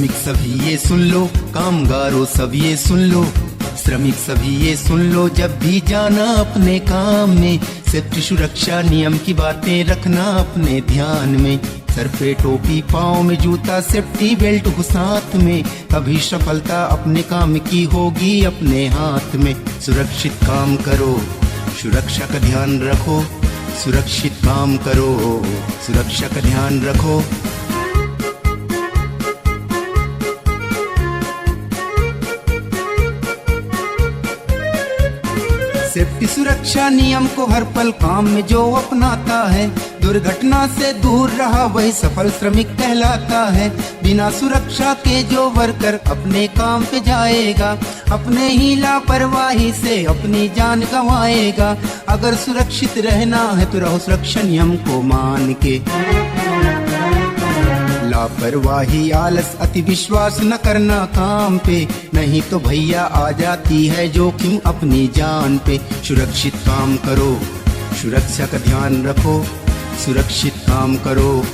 श्रमिक सभी ये सुन लो, कामगारों सब ये सुन लो, श्रमिक सभी ये सुन लो, जब भी जाना अपने काम में, सेफ्टी सुरक्षा नियम की बातें रखना अपने ध्यान में। सर पे टोपी, पाँव में जूता, सेफ्टी बेल्ट हो साथ में, तभी सफलता अपने काम की होगी अपने हाथ में। सुरक्षित काम करो, सुरक्षा का ध्यान रखो, सुरक्षित काम करो, सुरक्षा का ध्यान रखो। सेफ्टी सुरक्षा नियम को हर पल काम में जो अपनाता है, दुर्घटना से दूर रहा वही सफल श्रमिक कहलाता है। बिना सुरक्षा के जो वर्कर अपने काम पे जाएगा, अपने ही लापरवाही से अपनी जान गंवाएगा। अगर सुरक्षित रहना है तो रहो सुरक्षा नियम को मान के। लापरवाही, आलस, अति विश्वास न करना काम पे, नहीं तो भैया आ जाती है जोखिम अपनी जान पे। सुरक्षित काम करो, सुरक्षा का ध्यान रखो, सुरक्षित काम करो,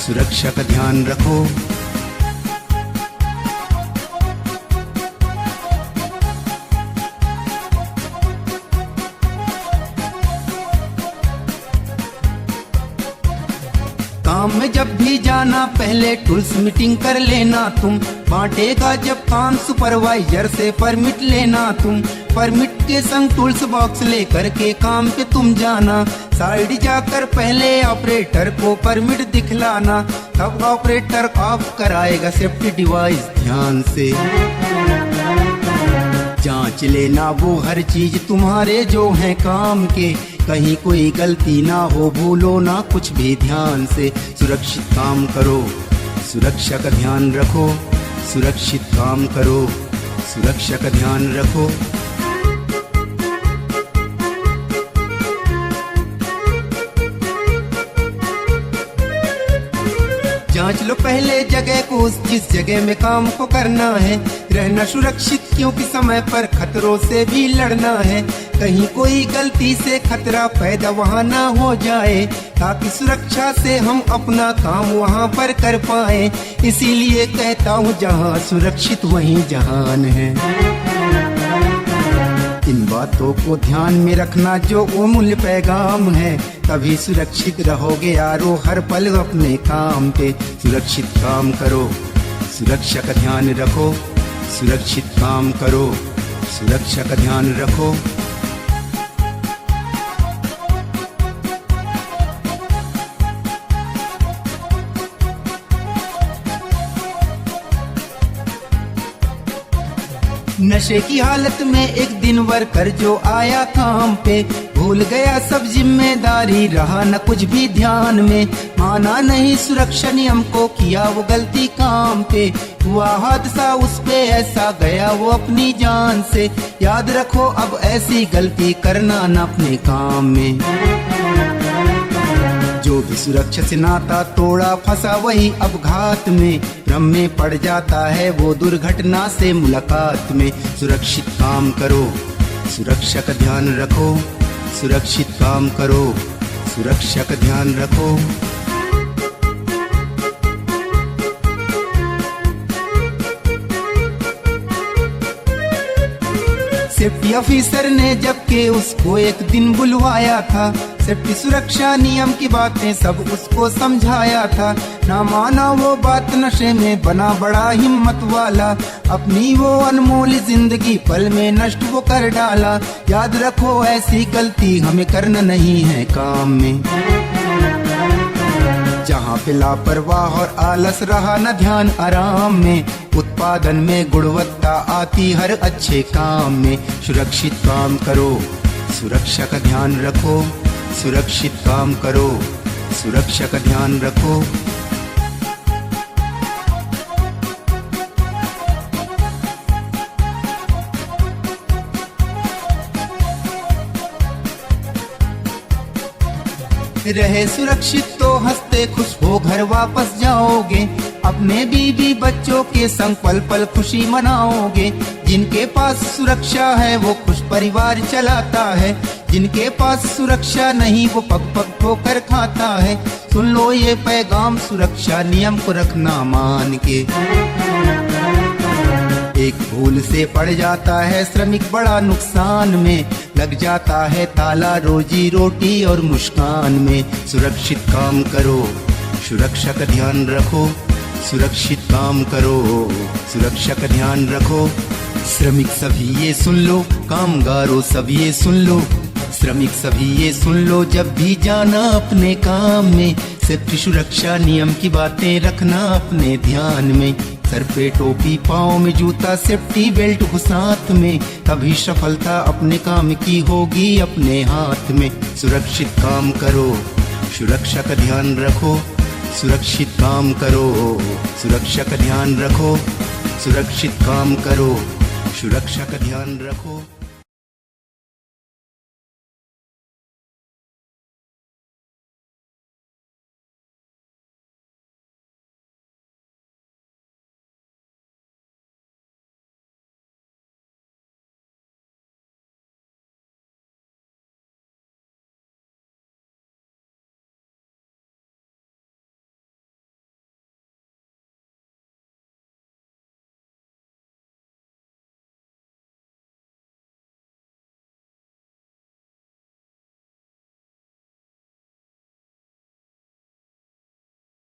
सुरक्षा का ध्यान रखो। काम में जब भी जाना पहले टूल्स मीटिंग कर लेना तुम, बांटेगा जब काम सुपरवाइजर से परमिट लेना तुम। परमिट के संग टूल्स बॉक्स लेकर के काम पे तुम जाना, साइड जाकर पहले ऑपरेटर को परमिट दिखलाना, तब ऑपरेटर ऑफ कराएगा सेफ्टी डिवाइस ध्यान से। जांच लेना वो हर चीज तुम्हारे जो है काम के, कहीं कोई गलती ना हो, भूलो ना कुछ भी ध्यान से। सुरक्षित काम करो, सुरक्षा का ध्यान रखो, सुरक्षित काम करो, सुरक्षा का ध्यान रखो। जांच लो पहले जगह को, जिस जगह में काम को करना है, रहना सुरक्षित क्योंकि समय पर खतरों से भी लड़ना है। कहीं कोई गलती से खतरा पैदा वहाँ ना हो जाए, ताकि सुरक्षा से हम अपना काम वहाँ पर कर पाए। इसीलिए कहता हूँ जहाँ सुरक्षित वहीं जहान है। इन बातों को ध्यान में रखना जो अमूल्य पैगाम है, तभी सुरक्षित रहोगे यारो हर पल अपने काम पे। सुरक्षित काम करो, सुरक्षा का ध्यान रखो, सुरक्षित काम करो, सुरक्षा का ध्यान रखो। नशे की हालत में एक दिन वर्कर जो आया काम पे, भूल गया सब जिम्मेदारी, रहा न कुछ भी ध्यान में। माना नहीं सुरक्षा नियम को, किया वो गलती काम पे, हुआ हादसा उस पे ऐसा, गया वो अपनी जान से। याद रखो अब ऐसी गलती करना न अपने काम में। जो भी सुरक्षा से नाता तोड़ा, फंसा वही अब घात में, भ्रम में पड़ जाता है वो दुर्घटना से मुलाकात में। सुरक्षित काम करो, सुरक्षा का ध्यान रखो, सुरक्षित काम करो, सुरक्षा का ध्यान रखो। सेफ्टी ऑफिसर ने जबकि उसको एक दिन बुलवाया था, सेफ्टी सुरक्षा नियम की बातें सब उसको समझाया था। ना माना वो बात, नशे में बना बड़ा हिम्मत वाला, अपनी वो अनमोल जिंदगी पल में नष्ट वो कर डाला। याद रखो ऐसी गलती हमें करना नहीं है काम में। जहाँ पे लापरवाह और आलस रहा न ध्यान आराम में, उत्पादन में गुणवत्ता आती हर अच्छे काम में। सुरक्षित काम करो, सुरक्षा का ध्यान रखो, सुरक्षित काम करो, सुरक्षा का ध्यान रखो। रहे सुरक्षित तो हंसते खुश हो घर वापस जाओगे, अपने बीवी बच्चों के संग पल पल खुशी मनाओगे। जिनके पास सुरक्षा है वो खुश परिवार चलाता है, जिनके पास सुरक्षा नहीं वो पग पग ठोकर खाता है। सुन लो ये पैगाम, सुरक्षा नियम को रखना मान के। एक भूल से पड़ जाता है श्रमिक बड़ा नुकसान में, लग जाता है ताला रोजी रोटी और मुस्कान में। सुरक्षित काम करो, सुरक्षा का ध्यान रखो, सुरक्षित काम करो, सुरक्षा का ध्यान रखो। श्रमिक सभी ये सुन लो, कामगारों सभी ये सुन लो, श्रमिक सभी ये सुन लो, जब भी जाना अपने काम में, सेफ्टी सुरक्षा नियम की बातें रखना अपने ध्यान में। सर पे टोपी, पाँव में जूता, सेफ्टी बेल्ट हो साथ में, तभी सफलता अपने काम की होगी अपने हाथ में। सुरक्षित काम करो, सुरक्षा का ध्यान रखो, सुरक्षित काम करो, सुरक्षा का ध्यान रखो, सुरक्षित काम करो, सुरक्षा का ध्यान रखो।